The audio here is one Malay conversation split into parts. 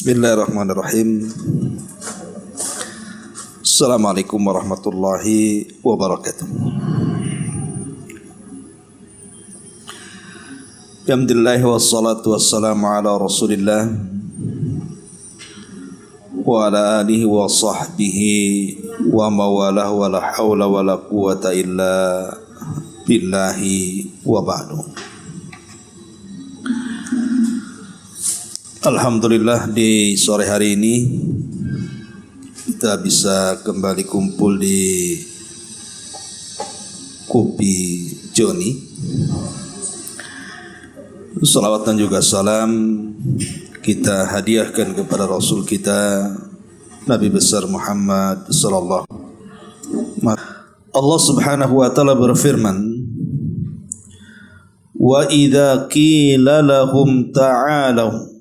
Bismillahirrahmanirrahim. Assalamualaikum warahmatullahi wabarakatuh. Alhamdulillah wassalatu wassalamu ala Rasulillah wa ala alihi wa sahbihi wa mawalah wa la hawla wa la quwata illa billahi wa ba'du. Alhamdulillah di sore hari ini kita bisa kembali kumpul di Kopi Joni. Salawat dan juga salam kita hadiahkan kepada Rasul kita Nabi besar Muhammad sallallahu alaihi wasallam. Allah Subhanahu wa taala berfirman, "Wa idza qila lahum ta'alu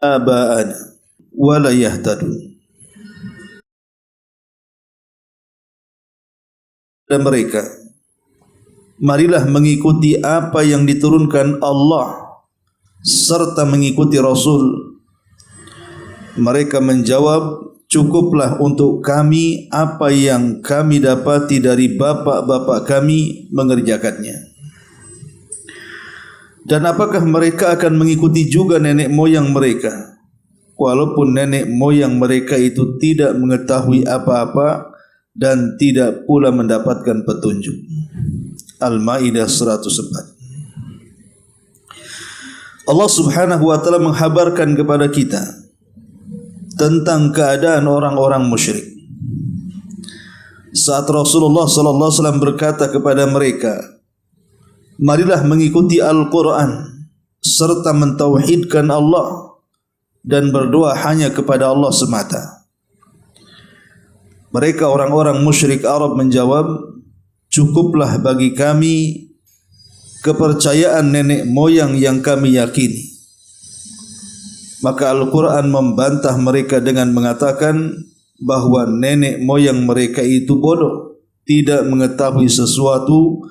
aba'ana wa la yahtadun." Dan mereka, marilah mengikuti apa yang diturunkan Allah serta mengikuti Rasul. Mereka menjawab, cukuplah untuk kami apa yang kami dapati dari bapak-bapak kami mengerjakannya. Dan apakah mereka akan mengikuti juga nenek moyang mereka, walaupun nenek moyang mereka itu tidak mengetahui apa-apa dan tidak pula mendapatkan petunjuk. Al-Maidah 104. Allah Subhanahu wa taala menghabarkan kepada kita tentang keadaan orang-orang musyrik. Saat Rasulullah sallallahu alaihi wasallam berkata kepada mereka, marilah mengikuti Al-Quran serta mentauhidkan Allah dan berdoa hanya kepada Allah semata. Mereka orang-orang musyrik Arab menjawab, cukuplah bagi kami kepercayaan nenek moyang yang kami yakini. Maka Al-Quran membantah mereka dengan mengatakan bahwa nenek moyang mereka itu bodoh, tidak mengetahui sesuatu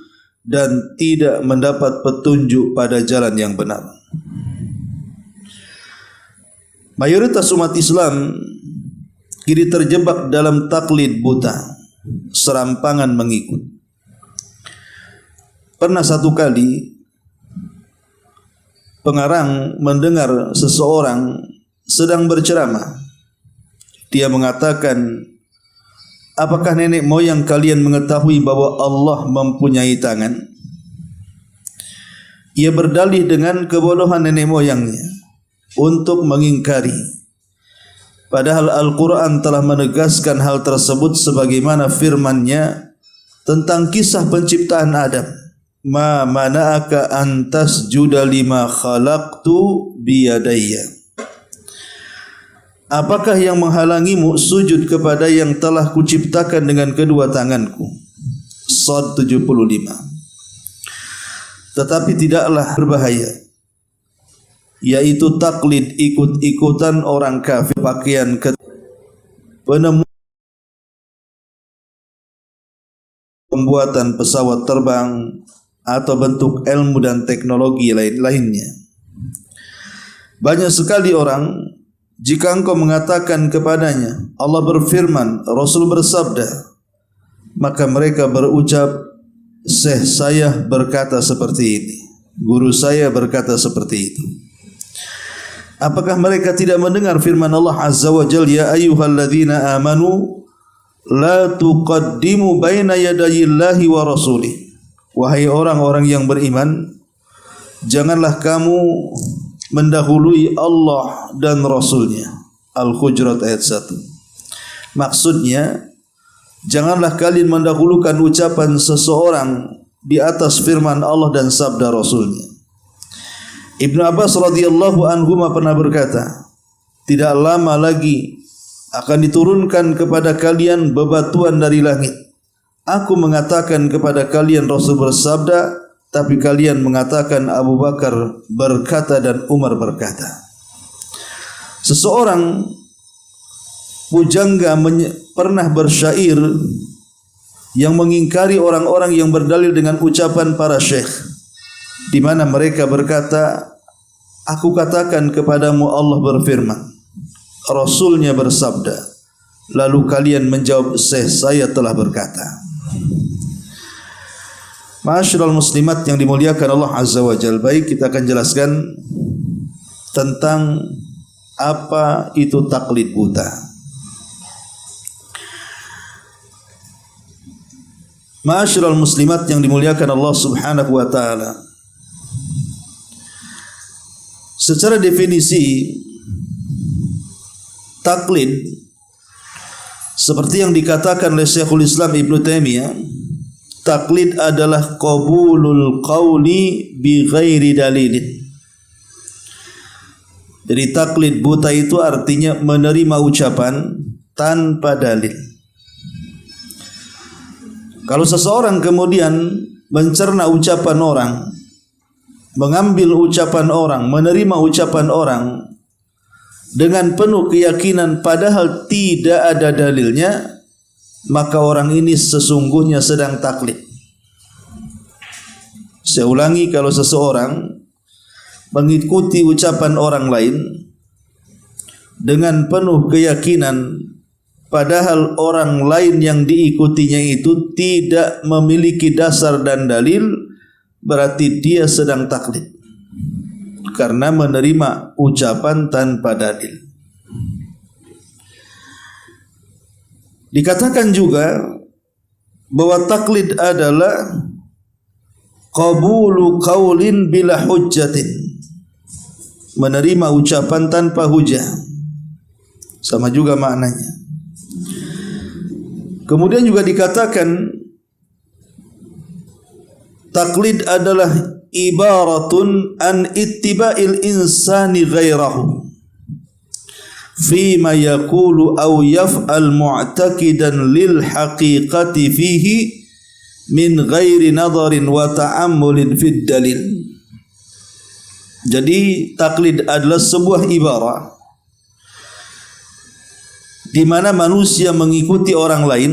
dan tidak mendapat petunjuk pada jalan yang benar. Mayoritas umat Islam kini terjebak dalam taklid buta, serampangan mengikut. Pernah satu kali pengarang mendengar seseorang sedang berceramah. Dia mengatakan, apakah nenek moyang kalian mengetahui bahwa Allah mempunyai tangan? Ia berdalih dengan kebodohan nenek moyangnya untuk mengingkari. Padahal Al-Quran telah menegaskan hal tersebut sebagaimana firman-Nya tentang kisah penciptaan Adam. Ma mana'aka an tasjuda lima khalaqtu biyadayya. Apakah yang menghalangimu sujud kepada yang telah kuciptakan dengan kedua tanganku? Shad 75. Tetapi tidaklah berbahaya, yaitu taklid ikut-ikutan orang kafir pakaian penemu pembuatan pesawat terbang atau bentuk ilmu dan teknologi lainnya. Banyak sekali orang, jika engkau mengatakan kepadanya Allah berfirman, Rasul bersabda, maka mereka berucap, Syekh saya berkata seperti ini, guru saya berkata seperti itu. Apakah mereka tidak mendengar firman Allah Azza wa Jalla, ya ayyuhalladzina amanu la tuqaddimu baina yadayillahi wa rasulih. Wahai orang-orang yang beriman, janganlah kamu mendahului Allah dan Rasulnya. Al-Hujurat ayat 1. Maksudnya, janganlah kalian mendahulukan ucapan seseorang di atas firman Allah dan sabda Rasulnya. Ibnu Abbas radhiyallahu anhu pernah berkata, tidak lama lagi akan diturunkan kepada kalian bebatuan dari langit. Aku mengatakan kepada kalian Rasul bersabda, tapi kalian mengatakan Abu Bakar berkata dan Umar berkata. Seseorang pujangga pernah bersyair yang mengingkari orang-orang yang berdalil dengan ucapan para syekh, di mana mereka berkata, Aku katakan kepadamu, Allah berfirman, Rasulnya bersabda, lalu kalian menjawab, saya telah berkata. Ma'asyiral muslimat yang dimuliakan Allah Azza wa Jalla, baik kita akan jelaskan tentang apa itu taklid buta. Ma'asyiral muslimat yang dimuliakan Allah Subhanahu wa taala, secara definisi taklid seperti yang dikatakan oleh Syekhul Islam Ibnu Taimiyah, taklid adalah qabulul qawli bi ghairi dalilin. Jadi taklid buta itu artinya menerima ucapan tanpa dalil. Kalau seseorang kemudian mencerna ucapan orang, mengambil ucapan orang, menerima ucapan orang dengan penuh keyakinan padahal tidak ada dalilnya, maka orang ini sesungguhnya sedang taklid. Saya ulangi, kalau seseorang mengikuti ucapan orang lain dengan penuh keyakinan padahal orang lain yang diikutinya itu tidak memiliki dasar dan dalil, berarti dia sedang taklid karena menerima ucapan tanpa dalil. Dikatakan juga bahwa taklid adalah qabulu qaulin bila hujjatin, menerima ucapan tanpa hujah. Sama juga maknanya. Kemudian juga dikatakan taklid adalah ibaratun an ittiba'il insani ghairahu fima yaqulu aw yaf'al mu'taqidan lil haqiqati fihi min ghairi nadharin wa ta'ammulin fid dalil. Jadi taklid adalah sebuah ibarat di mana manusia mengikuti orang lain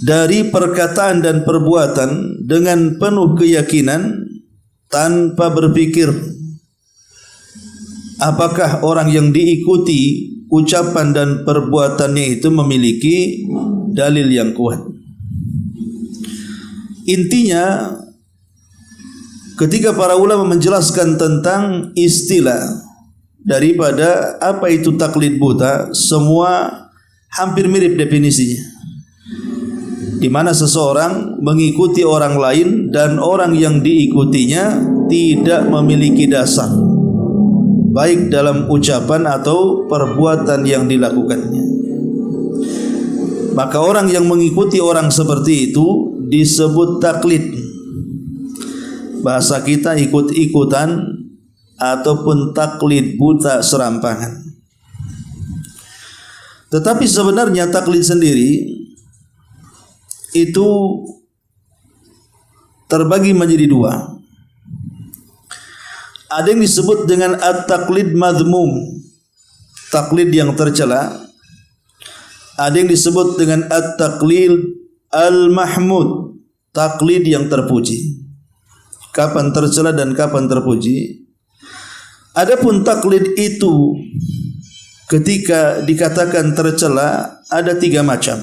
dari perkataan dan perbuatan dengan penuh keyakinan tanpa berpikir apakah orang yang diikuti ucapan dan perbuatannya itu memiliki dalil yang kuat. Intinya, ketika para ulama menjelaskan tentang istilah daripada apa itu taklid buta, semua hampir mirip definisinya, di mana seseorang mengikuti orang lain dan orang yang diikutinya tidak memiliki dasar, baik dalam ucapan atau perbuatan yang dilakukannya. Maka orang yang mengikuti orang seperti itu disebut taklid. Bahasa kita ikut-ikutan ataupun taklid buta serampangan. Tetapi sebenarnya taklid sendiri itu terbagi menjadi dua. Ada yang disebut dengan at-taklid madhmum, taklid yang tercela. Ada yang disebut dengan at-taklid al-mahmud, taklid yang terpuji. Kapan tercela dan kapan terpuji? Adapun taklid itu ketika dikatakan tercela ada tiga macam.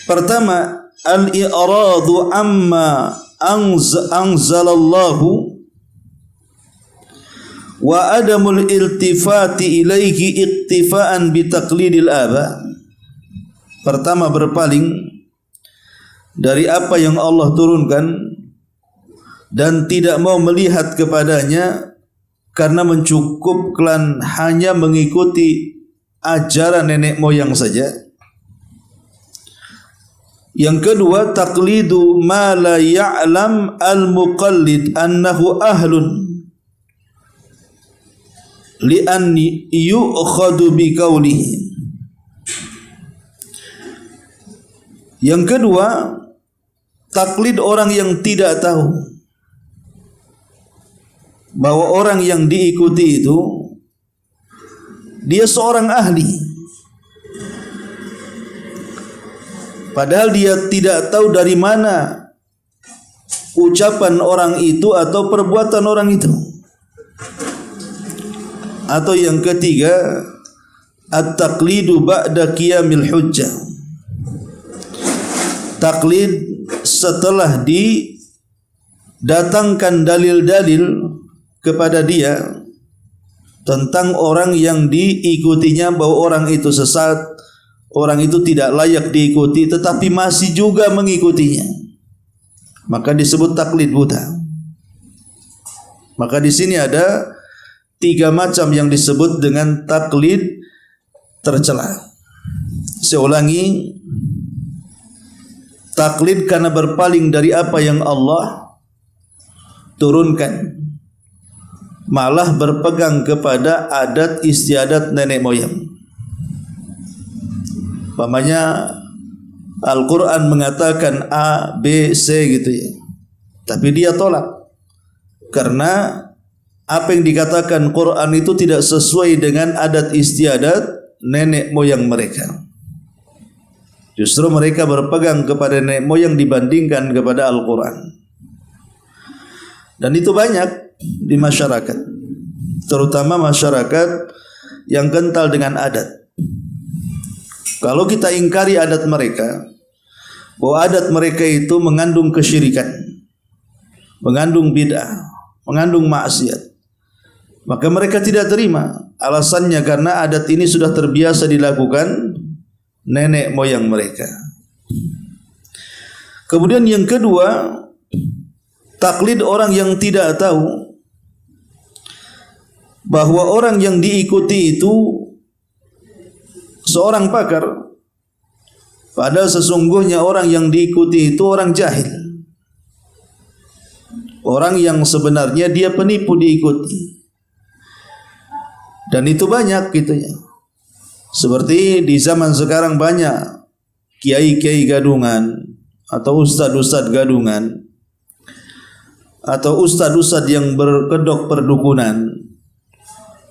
Pertama, al-i'radu amma anzalallahu wa adamul iltifati ilaihi iktifaan bi taqlidil aba. Pertama, berpaling dari apa yang Allah turunkan dan tidak mau melihat kepadanya karena mencukupkan hanya mengikuti ajaran nenek moyang saja. Yang kedua, taqlidu ma la ya'lam al-muqallid annahu ahlun li'an yu'khadu bi qawlihi. Yang kedua, taklid orang yang tidak tahu bahwa orang yang diikuti itu dia seorang ahli, padahal dia tidak tahu dari mana ucapan orang itu atau perbuatan orang itu. Atau yang ketiga, at-taqlidu ba'da qiyamil hujjah. Taklid setelah didatangkan dalil-dalil kepada dia tentang orang yang diikutinya bahwa orang itu sesat, orang itu tidak layak diikuti, tetapi masih juga mengikutinya, maka disebut taklid buta. Maka di sini ada 3 macam yang disebut dengan taklid tercela. Saya ulangi, taklid karena berpaling dari apa yang Allah turunkan, malah berpegang kepada adat istiadat nenek moyang. Umpamanya Al-Quran mengatakan A, B, C gitu ya, tapi dia tolak karena apa yang dikatakan Quran itu tidak sesuai dengan adat istiadat nenek moyang mereka. Justru mereka berpegang kepada nenek moyang dibandingkan kepada Al-Quran. Dan itu banyak di masyarakat, terutama masyarakat yang kental dengan adat. Kalau kita ingkari adat mereka, bahwa adat mereka itu mengandung kesyirikan, mengandung bid'ah, mengandung maksiat, maka mereka tidak terima. Alasannya karena adat ini sudah terbiasa dilakukan nenek moyang mereka. Kemudian yang kedua, taklid orang yang tidak tahu bahwa orang yang diikuti itu seorang pakar, padahal sesungguhnya orang yang diikuti itu orang jahil, orang yang sebenarnya dia penipu diikuti. Dan itu banyak gitu ya. Seperti di zaman sekarang banyak kiai-kiai gadungan atau ustad-ustad gadungan atau ustad-ustad yang berkedok perdukunan.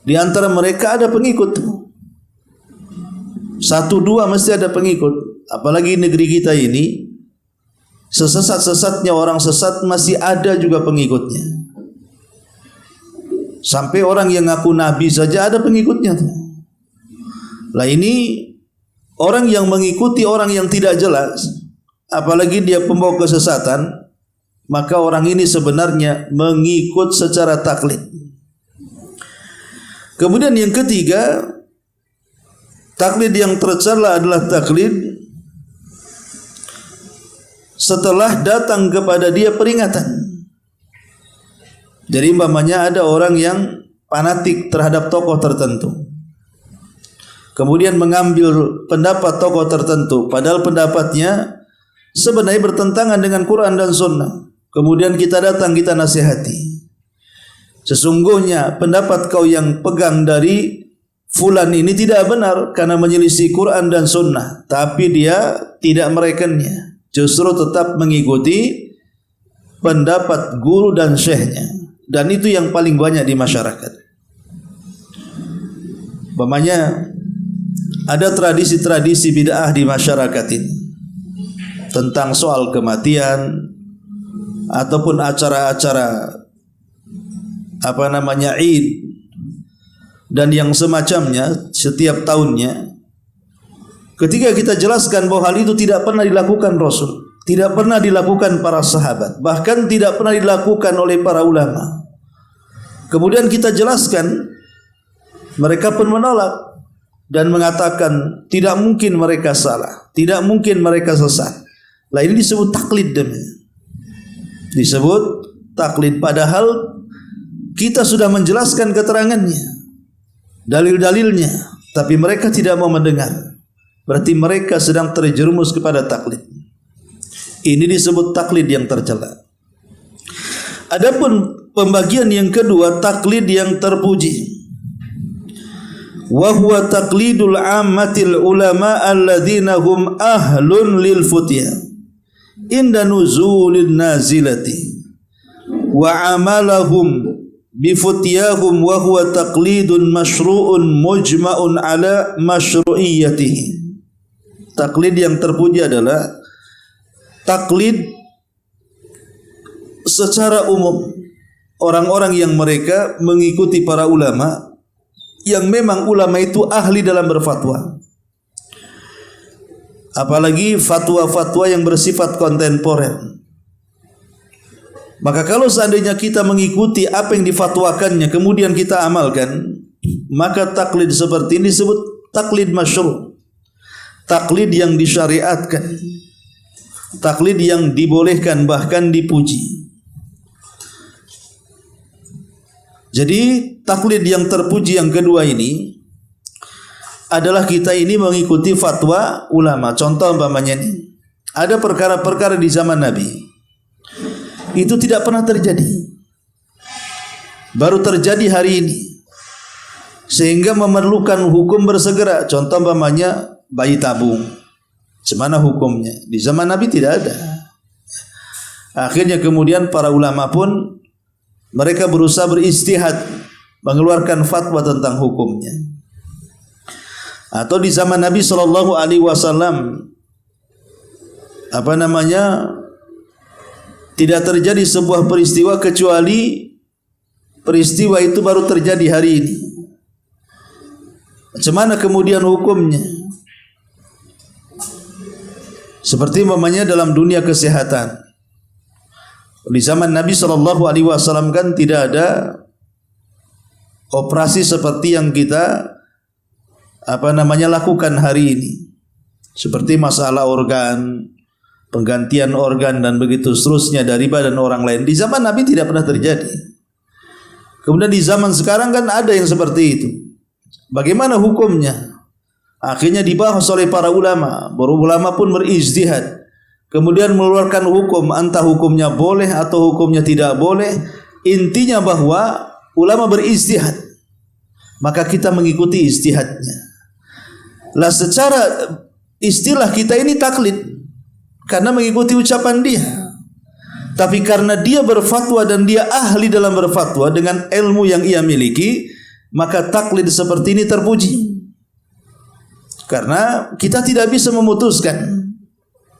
Di antara mereka ada pengikut, 1-2 mesti ada pengikut. Apalagi negeri kita ini, sesat-sesatnya orang sesat masih ada juga pengikutnya. Sampai orang yang ngaku nabi saja ada pengikutnya tuh. Lah ini orang yang mengikuti orang yang tidak jelas, apalagi dia pembawa kesesatan, maka orang ini sebenarnya mengikut secara taklid. Kemudian yang ketiga, taklid yang tercela adalah taklid setelah datang kepada dia peringatan. Jadi umpamanya ada orang yang fanatik terhadap tokoh tertentu, kemudian mengambil pendapat tokoh tertentu, padahal pendapatnya sebenarnya bertentangan dengan Quran dan Sunnah. Kemudian kita datang, kita nasihati, sesungguhnya pendapat kau yang pegang dari fulan ini tidak benar karena menyelisih Quran dan Sunnah. Tapi dia tidak merekannya, justru tetap mengikuti pendapat guru dan syekhnya. Dan itu yang paling banyak di masyarakat. Umpamanya ada tradisi-tradisi bid'ah di masyarakat ini tentang soal kematian ataupun acara-acara Id dan yang semacamnya setiap tahunnya. Ketika kita jelaskan bahwa hal itu tidak pernah dilakukan Rasul, tidak pernah dilakukan para sahabat, bahkan tidak pernah dilakukan oleh para ulama, kemudian kita jelaskan, mereka pun menolak dan mengatakan tidak mungkin mereka salah, tidak mungkin mereka sesat. Lah ini disebut taklid namanya. Disebut taklid, padahal kita sudah menjelaskan keterangannya, dalil-dalilnya, tapi mereka tidak mau mendengar. Berarti mereka sedang terjerumus kepada taklid. Ini disebut taklid yang tercela. Adapun pembagian yang kedua, taklid yang terpuji. Wa huwa taqlidul ammatil ulama alladzina hum ahlun lil futya inda nuzulin nazilati wa amalahum bi futyahum wa huwa taqlidun masyru'un mujma'un ala masyru'iyyatihi. Taklid yang terpuji adalah taklid secara umum orang-orang yang mereka mengikuti para ulama yang memang ulama itu ahli dalam berfatwa, apalagi fatwa-fatwa yang bersifat kontemporer. Maka kalau seandainya kita mengikuti apa yang difatwakannya kemudian kita amalkan, maka taklid seperti ini disebut taklid masyru', taklid yang disyariatkan, taklid yang dibolehkan bahkan dipuji. Jadi taklid yang terpuji yang kedua ini adalah kita ini mengikuti fatwa ulama. Contoh umpamanya ini, ada perkara-perkara di zaman Nabi itu tidak pernah terjadi, baru terjadi hari ini, sehingga memerlukan hukum bersegera. Contoh umpamanya bayi tabung, semana hukumnya? Di zaman Nabi tidak ada. Akhirnya kemudian para ulama pun mereka berusaha beristihad mengeluarkan fatwa tentang hukumnya. Atau di zaman Nabi SAW tidak terjadi sebuah peristiwa kecuali peristiwa itu baru terjadi hari ini. Macam mana kemudian hukumnya? Seperti umpamanya dalam dunia kesehatan. Di zaman Nabi SAW kan tidak ada operasi seperti yang kita lakukan hari ini, seperti masalah organ, penggantian organ dan begitu seterusnya dari badan orang lain. Di zaman Nabi tidak pernah terjadi. Kemudian di zaman sekarang kan ada yang seperti itu. Bagaimana hukumnya? Akhirnya dibahas oleh para ulama. Para ulama pun berijtihad, kemudian mengeluarkan hukum, entah hukumnya boleh atau hukumnya tidak boleh. Intinya bahwa ulama berijtihad, maka kita mengikuti ijtihadnya. Lah secara istilah kita ini taklid karena mengikuti ucapan dia. Tapi karena dia berfatwa dan dia ahli dalam berfatwa dengan ilmu yang ia miliki, maka taklid seperti ini terpuji. Karena kita tidak bisa memutuskan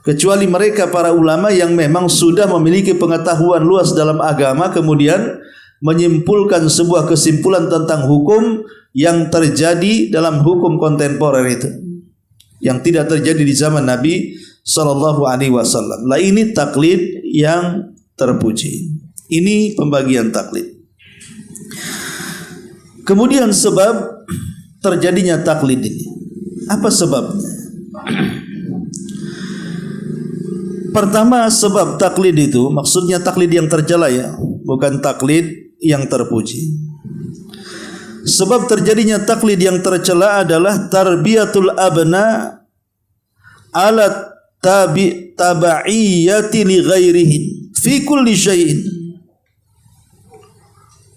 kecuali mereka para ulama yang memang sudah memiliki pengetahuan luas dalam agama, kemudian menyimpulkan sebuah kesimpulan tentang hukum yang terjadi dalam hukum kontemporer itu, yang tidak terjadi di zaman Nabi SAW. Lah ini taklid yang terpuji. Ini pembagian taklid. Kemudian sebab terjadinya taklid ini, apa sebabnya? Pertama, sebab taklid itu maksudnya taklid yang tercela ya, bukan taklid yang terpuji. Sebab terjadinya taklid yang tercela adalah tarbiyatul abna ala tabaiyati li ghairihi fi kulli syai'in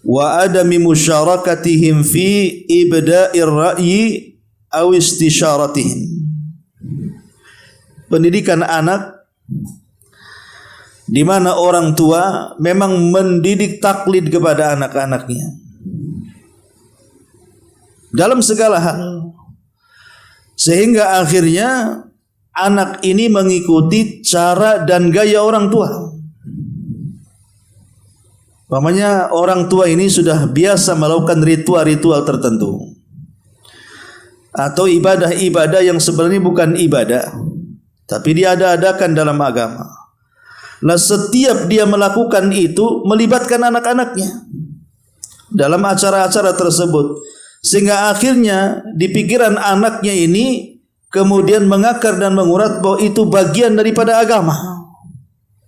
wa adami musyarakatihim fi ibda'ir ra'yi aw istisyaratihim. Pendidikan anak di mana orang tua memang mendidik taklid kepada anak-anaknya dalam segala hal, sehingga akhirnya anak ini mengikuti cara dan gaya orang tua. Namanya orang tua ini sudah biasa melakukan ritual-ritual tertentu atau ibadah-ibadah yang sebenarnya bukan ibadah, tapi diada-adakan dalam agama. Nah, setiap dia melakukan itu melibatkan anak-anaknya dalam acara-acara tersebut, sehingga akhirnya di pikiran anaknya ini kemudian mengakar dan mengurat bahwa itu bagian daripada agama,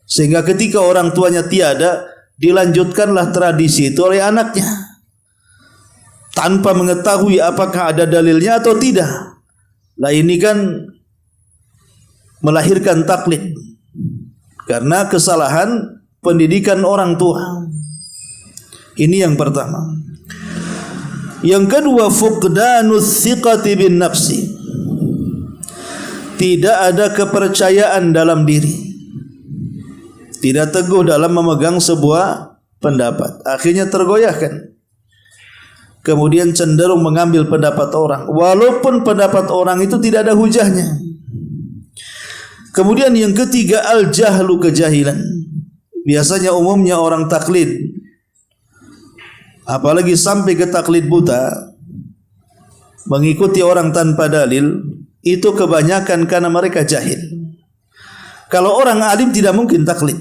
sehingga ketika orang tuanya tiada, dilanjutkanlah tradisi itu oleh anaknya tanpa mengetahui apakah ada dalilnya atau tidak. Lah ini kan melahirkan taklid karena kesalahan pendidikan orang tua. Ini yang pertama. Yang kedua, fuqdanus thiqati bin nafsi. Tidak ada kepercayaan dalam diri, tidak teguh dalam memegang sebuah pendapat, akhirnya tergoyahkan, kemudian cenderung mengambil pendapat orang walaupun pendapat orang itu tidak ada hujahnya. Kemudian yang ketiga, al-jahlu, kejahilan. biasanya umumnya orang taklid, apalagi sampai ke taklid buta, mengikuti orang tanpa dalil, itu kebanyakan karena mereka jahil. Kalau orang alim tidak mungkin taklid.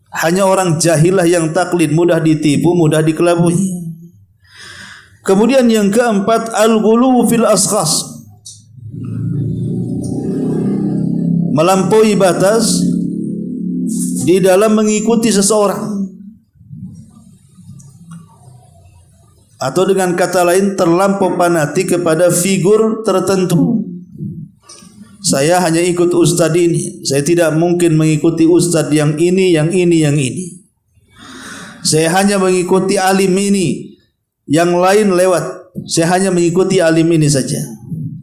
Hanya orang jahilah yang taklid, mudah ditipu, mudah dikelabui. Kemudian yang keempat, al-ghuluw fil askhas, melampaui batas di dalam mengikuti seseorang, atau dengan kata lain terlampau fanatik kepada figur tertentu. Saya hanya ikut ustadz ini, saya tidak mungkin mengikuti ustadz yang ini, yang ini, yang ini. Saya hanya mengikuti alim ini, yang lain lewat. Saya hanya mengikuti alim ini saja.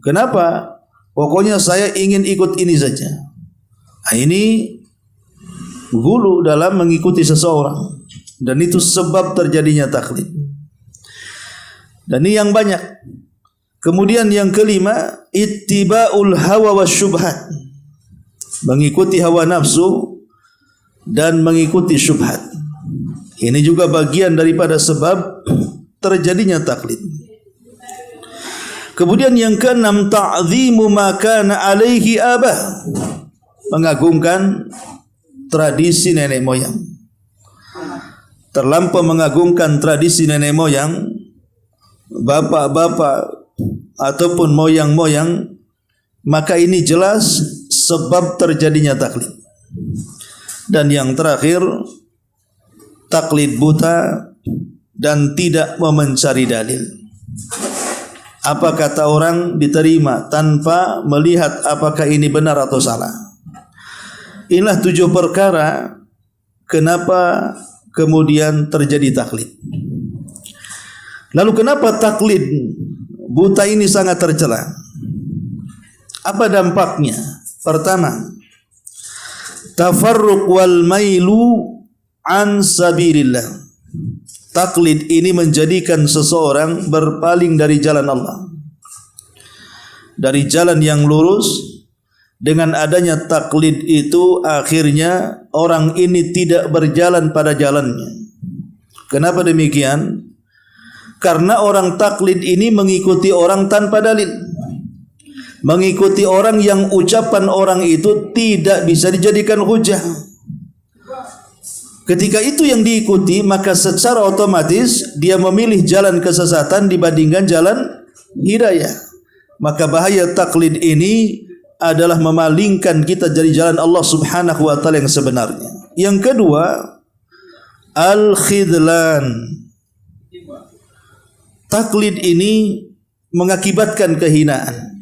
Kenapa? Pokoknya saya ingin ikut ini saja. Nah, ini gulu dalam mengikuti seseorang, dan itu sebab terjadinya taklid. Dan ini yang banyak. Kemudian yang kelima, ittiba'ul hawa wasyubhat, mengikuti hawa nafsu dan mengikuti syubhat. Ini juga bagian daripada sebab terjadinya taklid. Kemudian yang keenam, ta'zimu ma kana alaihi abah, mengagungkan tradisi nenek moyang. Terlampau mengagungkan tradisi nenek moyang, bapak-bapak ataupun moyang-moyang, maka ini jelas sebab terjadinya taklid. Dan yang terakhir, taklid buta dan tidak mencari dalil. Apa kata orang diterima tanpa melihat apakah ini benar atau salah. Inilah 7 perkara kenapa kemudian terjadi taklid. Lalu kenapa taklid buta ini sangat tercela? Apa dampaknya? Pertama, tafarruq wal mailu an sabilillah. Taklid ini menjadikan seseorang berpaling dari jalan Allah, dari jalan yang lurus. Dengan adanya taklid itu akhirnya orang ini tidak berjalan pada jalannya. Kenapa demikian? Karena orang taklid ini mengikuti orang tanpa dalil, mengikuti orang yang ucapan orang itu tidak bisa dijadikan hujah. Ketika itu yang diikuti, maka secara otomatis dia memilih jalan kesesatan dibandingkan jalan hidayah. Maka bahaya taklid ini adalah memalingkan kita dari jalan Allah Subhanahu wa taala yang sebenarnya. Yang kedua, al-khidlan. Taklid ini mengakibatkan kehinaan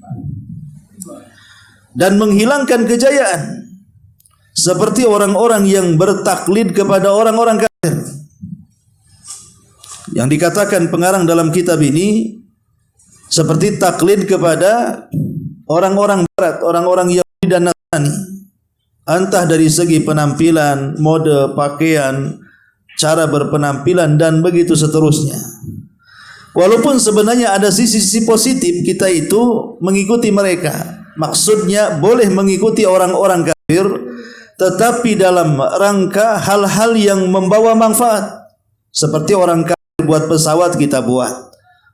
dan menghilangkan kejayaan, seperti orang-orang yang bertaklid kepada orang-orang kafir. Yang dikatakan pengarang dalam kitab ini seperti taklid kepada orang-orang barat, orang-orang Yahudi dan Nasrani, entah dari segi penampilan, mode pakaian, cara berpenampilan, dan begitu seterusnya. Walaupun sebenarnya ada sisi-sisi positif kita itu mengikuti mereka. Maksudnya boleh mengikuti orang-orang kafir, tetapi dalam rangka hal-hal yang membawa manfaat. Seperti orang kafir buat pesawat kita buat,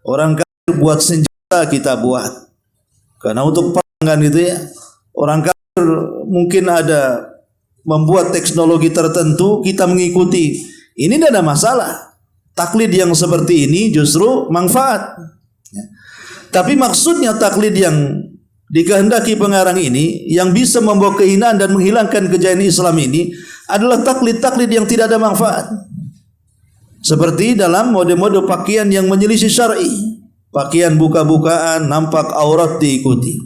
orang kafir buat senjata kita buat. Karena untuk perang kan gitu ya, orang kafir mungkin ada membuat teknologi tertentu, kita mengikuti. Ini tidak ada masalah. Taklid yang seperti ini justru manfaat. Tapi maksudnya taklid yang dikehendaki pengarang ini, yang bisa membawa kehinaan dan menghilangkan kejayaan Islam ini, adalah taklid-taklid yang tidak ada manfaat. Seperti dalam mode-mode pakaian yang menyelisih syar'i. Pakaian buka-bukaan, nampak aurat diikuti.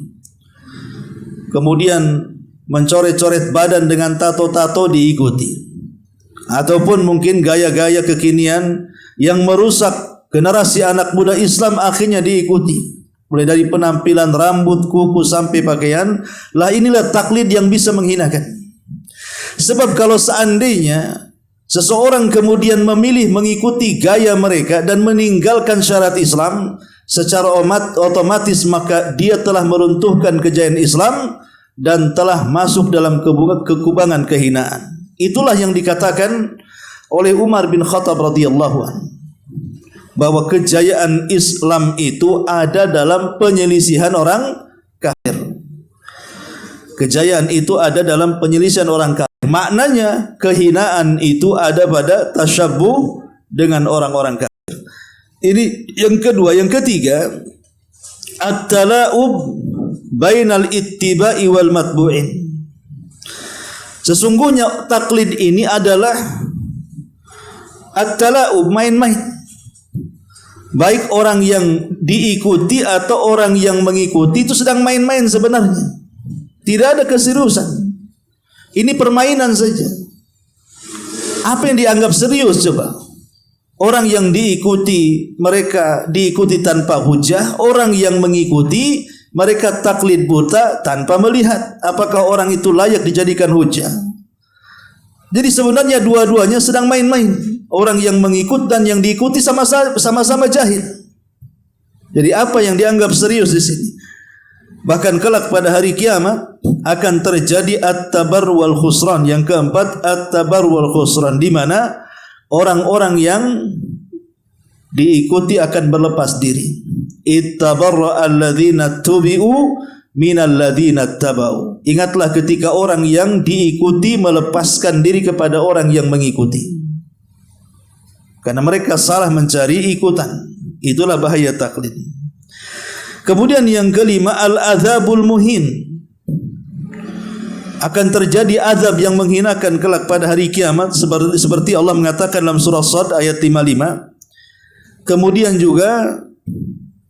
Kemudian mencoret-coret badan dengan tato-tato diikuti. Ataupun mungkin gaya-gaya kekinian yang merusak generasi anak muda Islam akhirnya diikuti. Mulai dari penampilan rambut, kuku sampai pakaian. Lah inilah taklid yang bisa menghinakan. Sebab kalau seandainya seseorang kemudian memilih mengikuti gaya mereka dan meninggalkan syariat Islam, secara otomatis maka dia telah meruntuhkan kejayaan Islam dan telah masuk dalam kekubangan kehinaan. Itulah yang dikatakan oleh Umar bin Khattab radhiyallahu anhu, bahwa kejayaan Islam itu ada dalam penyelisihan orang kafir. Kejayaan itu ada dalam penyelisihan orang kafir. Maknanya kehinaan itu ada pada tasyabbuh dengan orang-orang kafir. Ini yang kedua. Yang ketiga, at-tala'ub bainal ittiba'i wal matbu'in. Sesungguhnya taklid ini adalah at-tala'ub, main-main. Baik orang yang diikuti atau orang yang mengikuti itu sedang main-main sebenarnya. Tidak ada keseriusan. Ini permainan saja. Apa yang dianggap serius coba? Orang yang diikuti, mereka diikuti tanpa hujah. Orang yang mengikuti, mereka taklid buta tanpa melihat apakah orang itu layak dijadikan hujah. Jadi sebenarnya dua-duanya sedang main-main. Orang yang mengikut dan yang diikuti sama-sama jahil. Jadi apa yang dianggap serius di sini? Bahkan kelak pada hari kiamat akan terjadi at-tabar wal khusran. Yang keempat, at-tabar wal khusran, di mana orang-orang yang diikuti akan berlepas diri. Ittabarra alladzina tubi'u minal ladzina tabau. Ingatlah ketika orang yang diikuti melepaskan diri kepada orang yang mengikuti, karena mereka salah mencari ikutan. Itulah bahaya taklid. Kemudian yang kelima, al-adzabul muhin. Akan terjadi azab yang menghinakan kelak pada hari kiamat, seperti Allah mengatakan dalam surah Shad ayat 55. Kemudian juga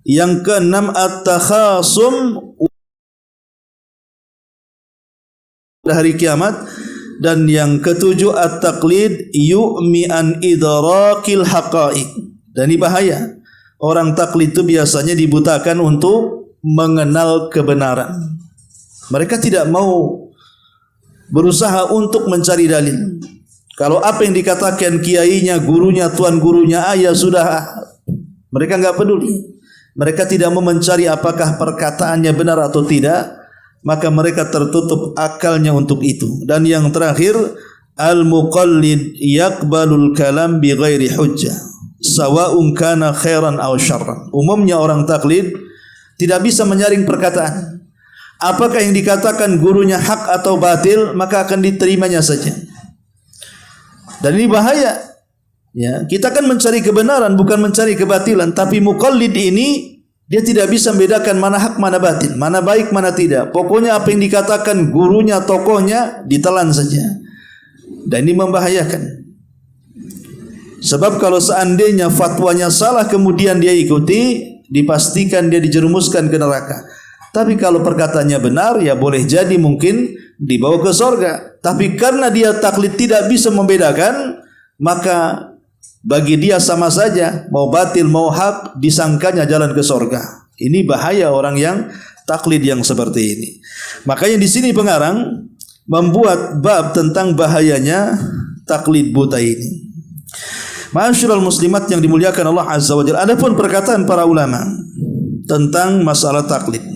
yang keenam, at-takhasum pada hari kiamat. Dan yang ketujuh, at-taqlid yu'mi an idrakil haqa'iq. Dan ini bahaya. Orang taklid itu biasanya dibutakan untuk mengenal kebenaran. Mereka tidak mau berusaha untuk mencari dalil. Kalau apa yang dikatakan kiainya, gurunya, tuan gurunya, ya sudah, mereka enggak peduli. Mereka tidak mau mencari apakah perkataannya benar atau tidak, maka mereka tertutup akalnya untuk itu. Dan yang terakhir, al-muqallid yaqbalul kalam bi ghairi hujjah, sawa'un kana khairan aw syarran. Umumnya orang taklid tidak bisa menyaring perkataan. Apakah yang dikatakan gurunya hak atau batil, maka akan diterimanya saja. Dan ini bahaya. Ya, kita kan mencari kebenaran, bukan mencari kebatilan. Tapi muqallid ini dia tidak bisa membedakan mana hak, mana batil, mana baik, mana tidak. Pokoknya apa yang dikatakan gurunya, tokohnya, ditelan saja. Dan ini membahayakan. Sebab kalau seandainya fatwanya salah kemudian dia ikuti, dipastikan dia dijerumuskan ke neraka. Tapi kalau perkataannya benar, ya boleh jadi mungkin dibawa ke surga. Tapi karena dia taklid tidak bisa membedakan, maka bagi dia sama saja, mau batil mau hak, disangkanya jalan ke surga. Ini bahaya orang yang taklid yang seperti ini. Makanya di sini pengarang membuat bab tentang bahayanya taklid buta ini. Ma'asyiral muslimat yang dimuliakan Allah Azza wa Jalla. Adapun perkataan para ulama tentang masalah taklid.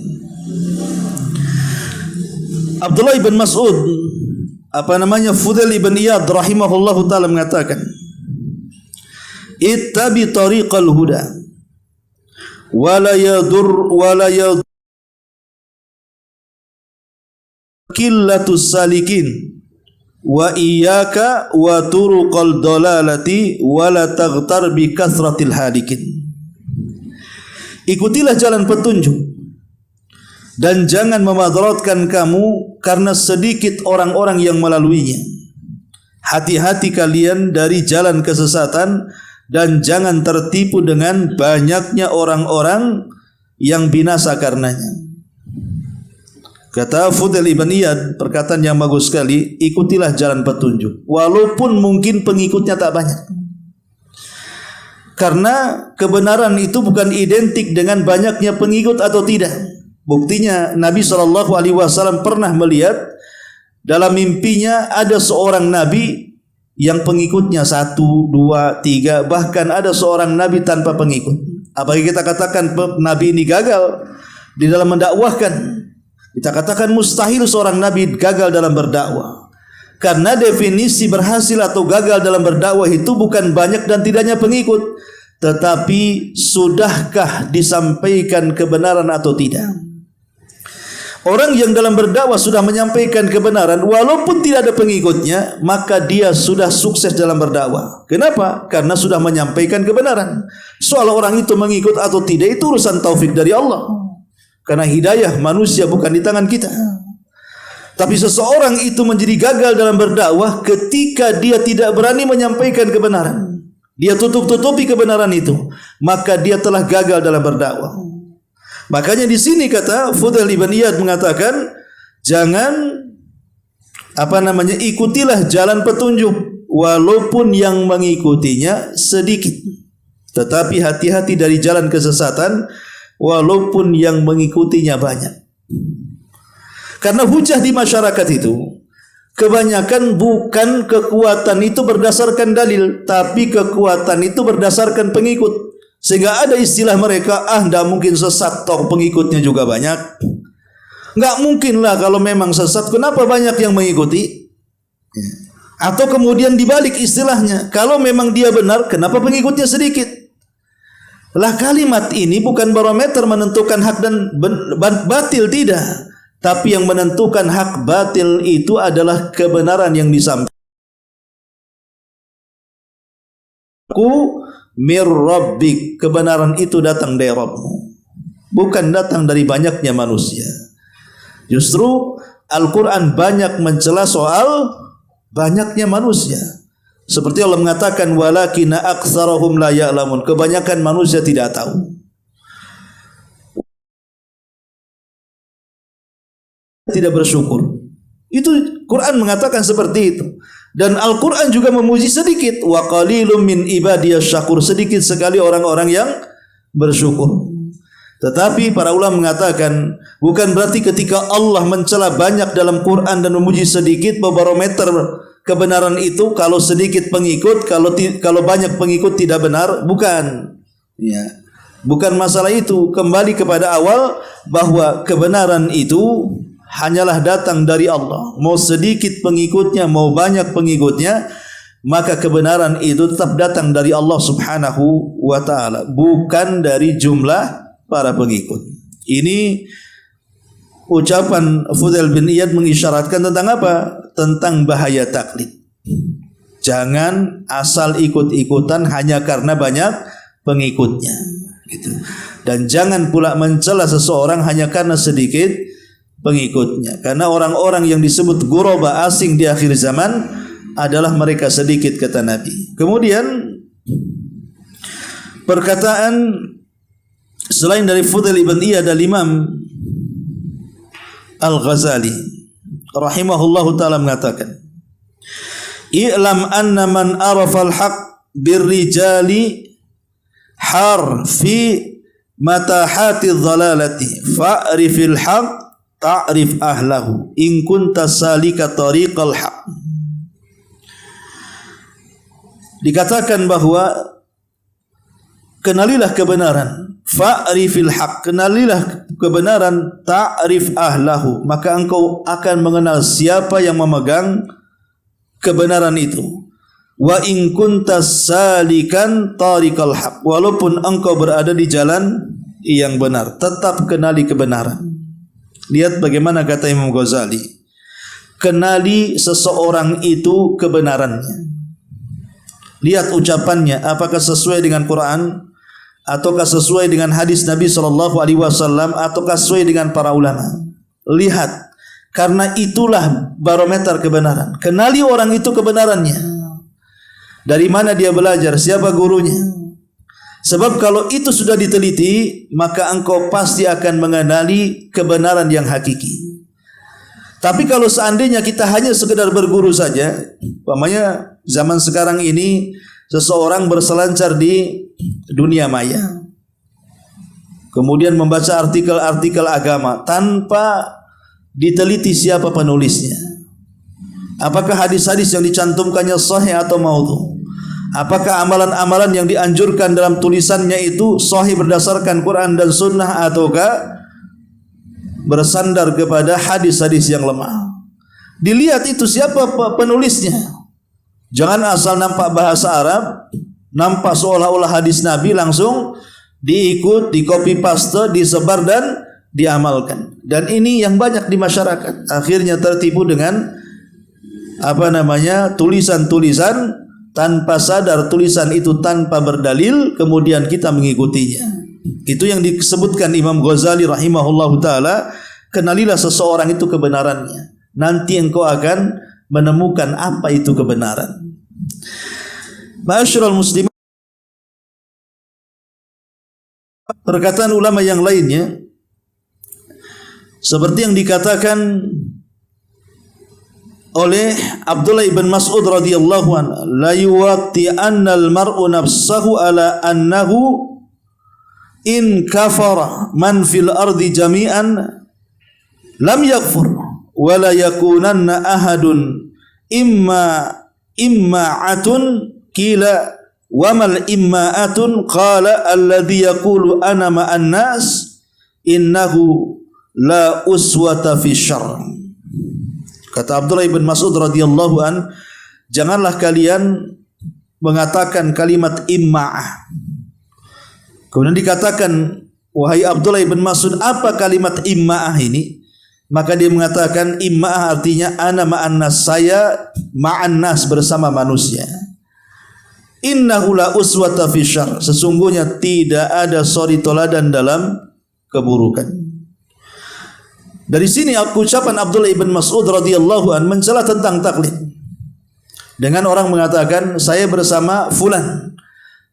Abdullah ibn Mas'ud, Fudail ibn Iyad rahimahullahu taala mengatakan, ittabi tariqal huda wala yadur qillatus salikin wa iyyaka wa turuqal dalalati wala taghtar bi kathratil hadikin. Ikutilah jalan petunjuk dan jangan memadaratkan kamu karena sedikit orang-orang yang melaluinya. Hati-hati kalian dari jalan kesesatan dan jangan tertipu dengan banyaknya orang-orang yang binasa karenanya. Kata Fudail ibn Iyad, perkataan yang bagus sekali, ikutilah jalan petunjuk walaupun mungkin pengikutnya tak banyak. Karena kebenaran itu bukan identik dengan banyaknya pengikut atau tidak. Buktinya Nabi SAW pernah melihat dalam mimpinya ada seorang Nabi yang pengikutnya 1, 2, 3, bahkan ada seorang Nabi tanpa pengikut. Apakah kita katakan Nabi ini gagal di dalam mendakwahkan? Kita katakan mustahil seorang Nabi gagal dalam berdakwah. Karena definisi berhasil atau gagal dalam berdakwah itu bukan banyak dan tidaknya pengikut, tetapi sudahkah disampaikan kebenaran atau tidak. Orang yang dalam berdakwah sudah menyampaikan kebenaran walaupun tidak ada pengikutnya, maka dia sudah sukses dalam berdakwah. Kenapa? Karena sudah menyampaikan kebenaran. Soal orang itu mengikut atau tidak itu urusan taufik dari Allah. Karena hidayah manusia bukan di tangan kita. Tapi seseorang itu menjadi gagal dalam berdakwah ketika dia tidak berani menyampaikan kebenaran. Dia tutup-tutupi kebenaran itu, maka dia telah gagal dalam berdakwah. Makanya di sini kata Fudail bin Iyad mengatakan, jangan ikutilah jalan petunjuk walaupun yang mengikutinya sedikit. Tetapi hati-hati dari jalan kesesatan walaupun yang mengikutinya banyak. Karena hujah di masyarakat itu kebanyakan bukan kekuatan itu berdasarkan dalil, tapi kekuatan itu berdasarkan pengikut. Sehingga ada istilah mereka, tidak mungkin sesat, toh pengikutnya juga banyak. Enggak mungkin lah kalau memang sesat, kenapa banyak yang mengikuti? Atau kemudian dibalik istilahnya, kalau memang dia benar, kenapa pengikutnya sedikit? Lah kalimat ini bukan barometer menentukan hak dan batil, tidak. Tapi yang menentukan hak batil itu adalah kebenaran yang disampaikan. Mir Rabbik, kebenaran itu datang dari Rabbmu, bukan datang dari banyaknya manusia. Justru Al-Quran banyak mencela soal banyaknya manusia. Seperti Allah mengatakan, walakina aktsarahum la ya'lamun, kebanyakan manusia tidak tahu, tidak bersyukur. Itu Quran mengatakan seperti itu. Dan Al-Quran juga memuji sedikit, wa qalilum min ibadiyas syakur, sedikit sekali orang-orang yang bersyukur. Tetapi para ulama mengatakan bukan berarti ketika Allah mencela banyak dalam Quran dan memuji sedikit barometer kebenaran itu kalau sedikit pengikut, kalau banyak pengikut tidak benar, bukan. Ya. Bukan masalah itu. Kembali kepada awal bahwa kebenaran itu hanyalah datang dari Allah. Mau sedikit pengikutnya, mau banyak pengikutnya, maka kebenaran itu tetap datang dari Allah Subhanahu wa ta'ala, bukan dari jumlah para pengikut. Ini ucapan Fudail bin Iyad mengisyaratkan tentang apa? Tentang bahaya taklid. Jangan asal ikut-ikutan hanya karena banyak pengikutnya, gitu. Dan jangan pula mencela seseorang hanya karena sedikit pengikutnya. Karena orang-orang yang disebut ghuraba, asing di akhir zaman, adalah mereka sedikit, kata Nabi. Kemudian perkataan selain dari Fudail ibn Iyad, Imam Al-Ghazali rahimahullahu ta'ala mengatakan, i'lam anna man arafal haq birrijali har fi matahati dhalalati fa'rifil haq ta'rif ahlahu in kunta salika tariqal haq. Dikatakan bahwa kenalilah kebenaran, fa'rifil haq, kenalilah kebenaran, ta'rif ahlahu, maka engkau akan mengenal siapa yang memegang kebenaran itu. Wa in kunta salikan tariqal haq, walaupun engkau berada di jalan yang benar, tetap kenali kebenaran. Lihat bagaimana kata Imam Ghazali, kenali seseorang itu kebenarannya. Lihat ucapannya, apakah sesuai dengan Quran, ataukah sesuai dengan hadis Nabi SAW, ataukah sesuai dengan para ulama. Lihat, karena itulah barometer kebenaran. Kenali orang itu kebenarannya. Dari mana dia belajar, siapa gurunya. Sebab kalau itu sudah diteliti, maka engkau pasti akan mengenali kebenaran yang hakiki. Tapi kalau seandainya kita hanya sekedar berguru saja, umpamanya zaman sekarang ini seseorang berselancar di dunia maya, kemudian membaca artikel-artikel agama tanpa diteliti siapa penulisnya, apakah hadis-hadis yang dicantumkannya sahih atau maudhu, apakah amalan-amalan yang dianjurkan dalam tulisannya itu sahih berdasarkan Quran dan Sunnah, ataukah bersandar kepada hadis-hadis yang lemah. Dilihat itu siapa penulisnya. Jangan asal nampak bahasa Arab, nampak seolah-olah hadis Nabi langsung diikut, di copy paste, disebar dan diamalkan. Dan ini yang banyak di masyarakat. Akhirnya tertipu dengan tulisan-tulisan tanpa sadar, tulisan itu tanpa berdalil, kemudian kita mengikutinya. Itu yang disebutkan Imam Ghazali rahimahullahu taala, kenalilah seseorang itu kebenarannya. Nanti engkau akan menemukan apa itu kebenaran. Ma'asyiral muslimin, perkataan ulama yang lainnya seperti yang dikatakan oleh Abdullah ibn Mas'ud radhiyallahu anhu, la yuwatti annal mar'u nafsahu ala annahu in kafara man fil ardi jami'an lam yakfur wa la yakunanna ahadun imma'atun qila wa mal imma'atun qala alladhi yaqulu ana ma'an nas innahu la uswata fi syarr. Kata Abdullah ibn Mas'ud radhiyallahu an, janganlah kalian mengatakan kalimat imma'ah. Kemudian dikatakan, wahai Abdullah ibn Mas'ud, apa kalimat imma'ah ini? Maka dia mengatakan imma'ah artinya ana ma'an nas, saya ma'an nas, bersama manusia. Innahu la uswata fi syarr, sesungguhnya tidak ada suri toladan dalam keburukan. Dari sini ucapan Abdullah ibn Mas'ud radhiyallahu an mencela tentang taklid. Dengan orang mengatakan saya bersama fulan,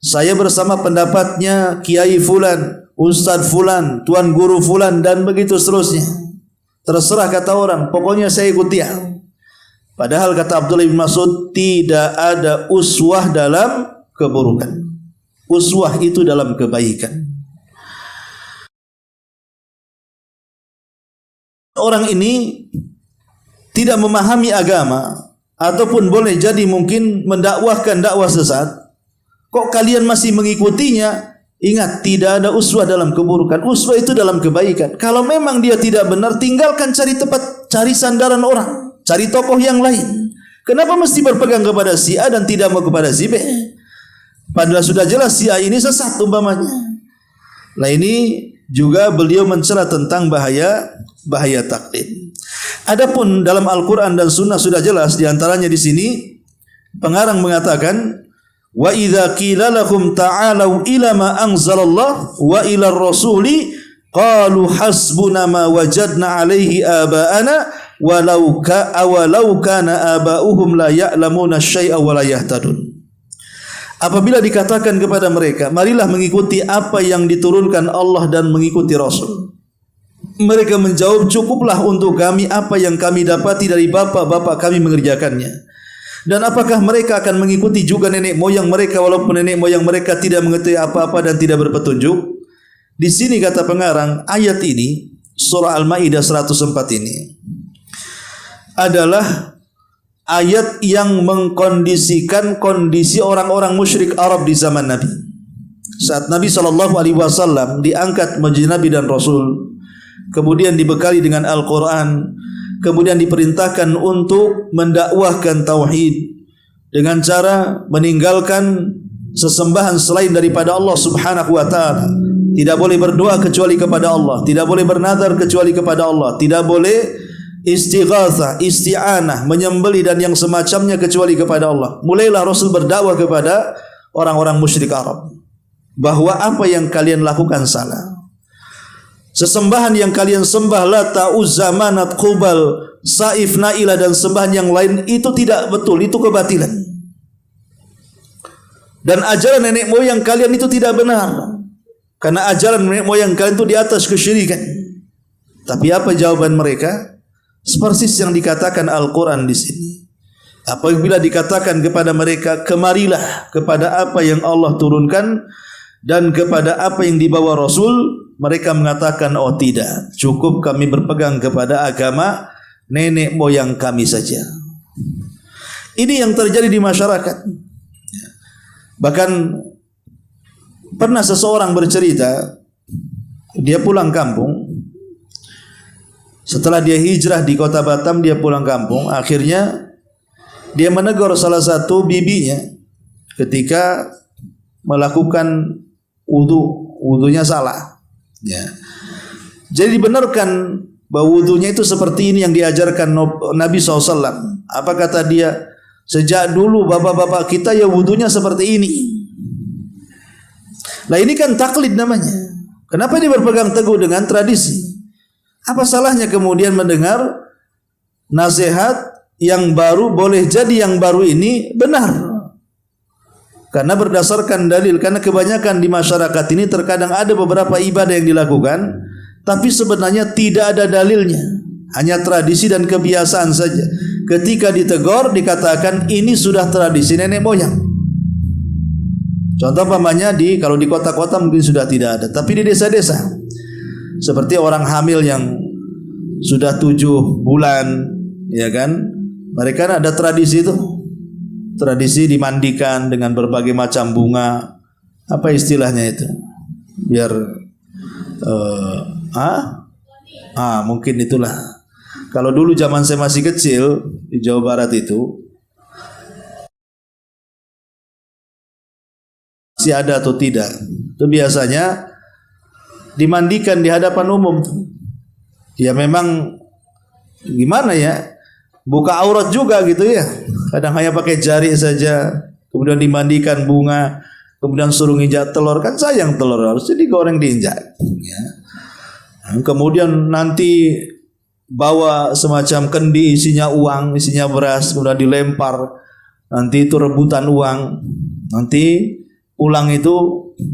saya bersama pendapatnya kiai fulan, ustaz fulan, tuan guru fulan, dan begitu seterusnya. Terserah kata orang, pokoknya saya ikuti dia. Padahal kata Abdullah ibn Mas'ud, tidak ada uswah dalam keburukan. Uswah itu dalam kebaikan. Orang ini tidak memahami agama, ataupun boleh jadi mungkin mendakwahkan dakwah sesat. Kok kalian masih mengikutinya? Ingat, tidak ada uswah dalam keburukan. Uswah itu dalam kebaikan. Kalau memang dia tidak benar, tinggalkan, cari tempat, cari sandaran orang, cari tokoh yang lain. Kenapa mesti berpegang kepada si A dan tidak mau kepada si B? Padahal sudah jelas si A ini sesat umpamanya. Nah, ini juga beliau mencela tentang bahaya taklid. Adapun dalam Al-Quran dan Sunnah sudah jelas, diantaranya di sini pengarang mengatakan, wa idza qila lahum ta'alu ila ma anzalallah wa ila ar-rasuli qalu hasbuna ma wajadna alaihi aba'ana walau kana aba'uhum la ya'lamuna syai'a wa la yahtadun. Apabila dikatakan kepada mereka, marilah mengikuti apa yang diturunkan Allah dan mengikuti Rasul, mereka menjawab, cukuplah untuk kami apa yang kami dapati dari bapa-bapa kami mengerjakannya. Dan apakah mereka akan mengikuti juga nenek moyang mereka walaupun nenek moyang mereka tidak mengetahui apa-apa dan tidak berpetunjuk? Di sini kata pengarang, ayat ini surah Al-Maidah 104 ini adalah ayat yang mengkondisikan kondisi orang-orang musyrik Arab di zaman Nabi. Saat Nabi SAW diangkat menjadi Nabi dan Rasul, kemudian dibekali dengan Al-Quran, kemudian diperintahkan untuk mendakwahkan tauhid dengan cara meninggalkan sesembahan selain daripada Allah Subhanahu wa taala. Tidak boleh berdoa kecuali kepada Allah, tidak boleh bernazar kecuali kepada Allah, tidak boleh istighatsah, isti'anah, menyembelih dan yang semacamnya kecuali kepada Allah. Mulailah Rasul berdakwah kepada orang-orang musyrik Arab bahwa apa yang kalian lakukan salah. Sesembahan yang kalian sembah, Lata, Uzza, Manat, Qubal, Saif, Na'ilah dan sembahan yang lain itu tidak betul, itu kebatilan. Dan ajaran nenek moyang kalian itu tidak benar. Karena ajaran nenek moyang kalian itu di atas kesyirikan. Tapi apa jawaban mereka? Persis yang dikatakan Al-Quran di sini. Apabila dikatakan kepada mereka, kemarilah kepada apa yang Allah turunkan dan kepada apa yang dibawa Rasul, mereka mengatakan, oh tidak, cukup kami berpegang kepada agama nenek moyang kami saja. Ini yang terjadi di masyarakat. Bahkan pernah seseorang bercerita, dia pulang kampung, Setelah dia hijrah di kota Batam, dia pulang kampung. Akhirnya dia menegur salah satu bibinya ketika melakukan wudunya salah. Ya. Jadi dibenarkan bahwa wudunya itu seperti ini yang diajarkan Nabi SAW. Apa kata dia? Sejak dulu bapak-bapak kita ya wudunya seperti ini. Nah ini kan taklid namanya. Kenapa dia berpegang teguh dengan tradisi? Apa salahnya kemudian mendengar nasihat yang baru, boleh jadi yang baru ini benar. Karena berdasarkan dalil, karena kebanyakan di masyarakat ini terkadang ada beberapa ibadah yang dilakukan, tapi sebenarnya tidak ada dalilnya. Hanya tradisi dan kebiasaan saja. Ketika ditegur dikatakan ini sudah tradisi nenek moyang. Contoh pamannya kalau di kota-kota mungkin sudah tidak ada, tapi di desa-desa seperti orang hamil yang sudah 7 bulan, ya kan? Mereka ada tradisi itu. Tradisi dimandikan dengan berbagai macam bunga. Apa istilahnya itu? Biar mungkin itulah. Kalau dulu zaman saya masih kecil di Jawa Barat itu masih ada atau tidak? Itu biasanya dimandikan di hadapan umum. Ya memang gimana ya? Buka aurat juga gitu ya. Kadang hanya pakai jari saja, kemudian dimandikan bunga, kemudian suruh nginjak telur, kan sayang telur harusnya digoreng diinjak. Ya. Kemudian nanti bawa semacam kendi isinya uang, isinya beras, kemudian dilempar. Nanti itu rebutan uang. Nanti pulang itu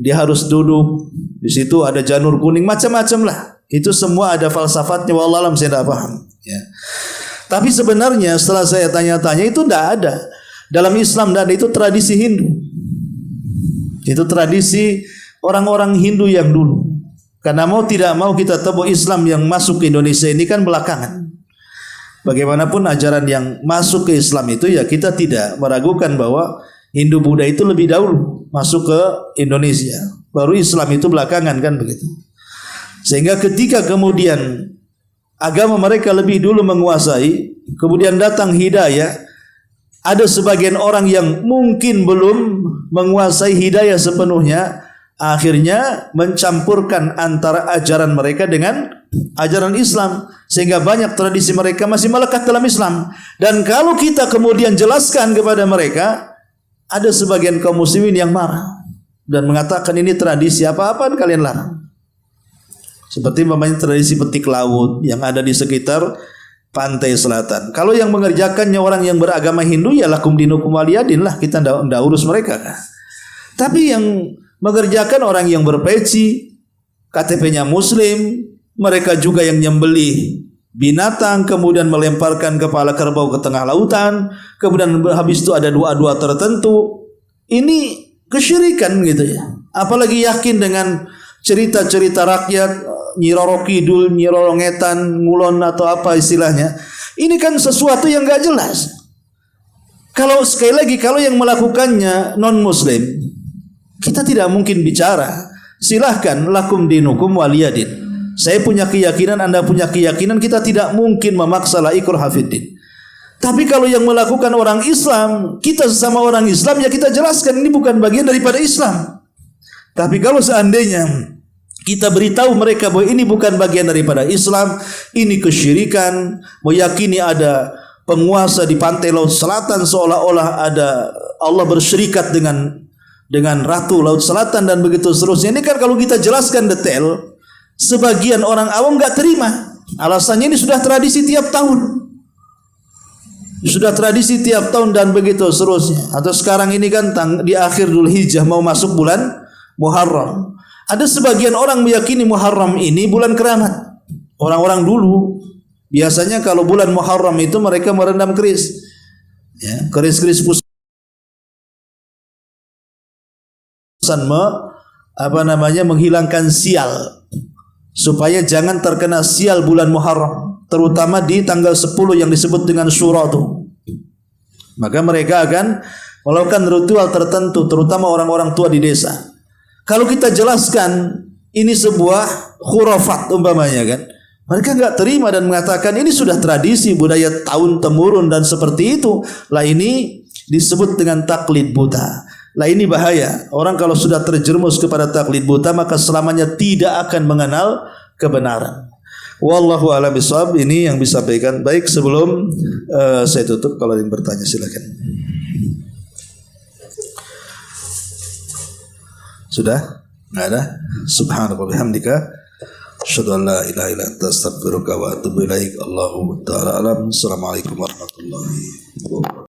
dia harus duduk. Di situ ada janur kuning, macam-macam lah. Itu semua ada falsafatnya. Wallahu alam, saya tidak paham. Ya. Tapi sebenarnya setelah saya tanya-tanya itu tidak ada. Dalam Islam tidak ada, itu tradisi Hindu. Itu tradisi orang-orang Hindu yang dulu. Karena mau tidak mau kita tahu Islam yang masuk ke Indonesia ini kan belakangan. Bagaimanapun ajaran yang masuk ke Islam itu ya kita tidak meragukan bahwa Hindu Buddha itu lebih dahulu masuk ke Indonesia. Baru Islam itu belakangan kan begitu. Sehingga ketika kemudian agama mereka lebih dulu menguasai, kemudian datang hidayah, ada sebagian orang yang mungkin belum menguasai hidayah sepenuhnya, akhirnya mencampurkan antara ajaran mereka dengan ajaran Islam, sehingga banyak tradisi mereka masih melekat dalam Islam. Dan kalau kita kemudian jelaskan kepada mereka, ada sebagian kaum muslimin yang marah dan mengatakan ini tradisi, apa-apaan kalian larang. Seperti namanya tradisi petik laut yang ada di sekitar pantai selatan. Kalau yang mengerjakannya orang yang beragama Hindu ya lakum dinukum waliyadin lah, kita tidak urus mereka kan. Tapi yang mengerjakan orang yang berpeci, KTP-nya Muslim, mereka juga yang nyembelih binatang, kemudian melemparkan kepala kerbau ke tengah lautan, kemudian habis itu ada doa-doa tertentu. Ini kesyirikan gitu ya. Apalagi yakin dengan cerita-cerita rakyat, Nyi Roro Kidul, Nyi Roro Ngetan, Ngulon atau apa istilahnya. Ini kan sesuatu yang gak jelas. Kalau sekali lagi kalau yang melakukannya non muslim, kita tidak mungkin bicara. Silahkan lakum dinukum waliyadin. Saya punya keyakinan, Anda punya keyakinan, kita tidak mungkin memaksa la ikraha fiddin. Tapi kalau yang melakukan orang Islam, kita sesama orang Islam ya kita jelaskan ini bukan bagian daripada Islam. Tapi kalau seandainya kita beritahu mereka bahwa ini bukan bagian daripada Islam, ini kesyirikan, meyakini ada penguasa di pantai Laut Selatan seolah-olah ada Allah bersyirikat dengan Ratu Laut Selatan dan begitu seterusnya. Ini kan kalau kita jelaskan detail, sebagian orang awam nggak terima. Alasannya ini sudah tradisi tiap tahun. Sudah tradisi tiap tahun dan begitu seterusnya. Atau sekarang ini kan di akhir Dzulhijjah mau masuk bulan Muharram. Ada sebagian orang meyakini Muharram ini bulan keramat. Orang-orang dulu biasanya kalau bulan Muharram itu mereka merendam keris. Ya, keris-keris pusan menghilangkan sial supaya jangan terkena sial bulan Muharram, terutama di tanggal 10 yang disebut dengan Syura itu. Maka mereka akan melakukan ritual tertentu, terutama orang-orang tua di desa. Kalau kita jelaskan ini sebuah khurafat umpamanya kan, Mereka enggak terima dan mengatakan ini sudah tradisi budaya tahun temurun dan seperti itu. Lah ini disebut dengan taklid buta. Lah ini bahaya. Orang kalau sudah terjerumus kepada taklid buta maka selamanya tidak akan mengenal kebenaran. Wallahu a'lam bishawab. Ini yang bisa sampaikan. Baik, sebelum saya tutup, kalau yang bertanya silakan. Sudah? Enggak ada? Subhanallah bihamdika asyhadu an la ilaha illa anta astaghfiruka wa atubu ilaik. Allahu ta'ala alam. Assalamualaikum warahmatullahi wabarakatuh.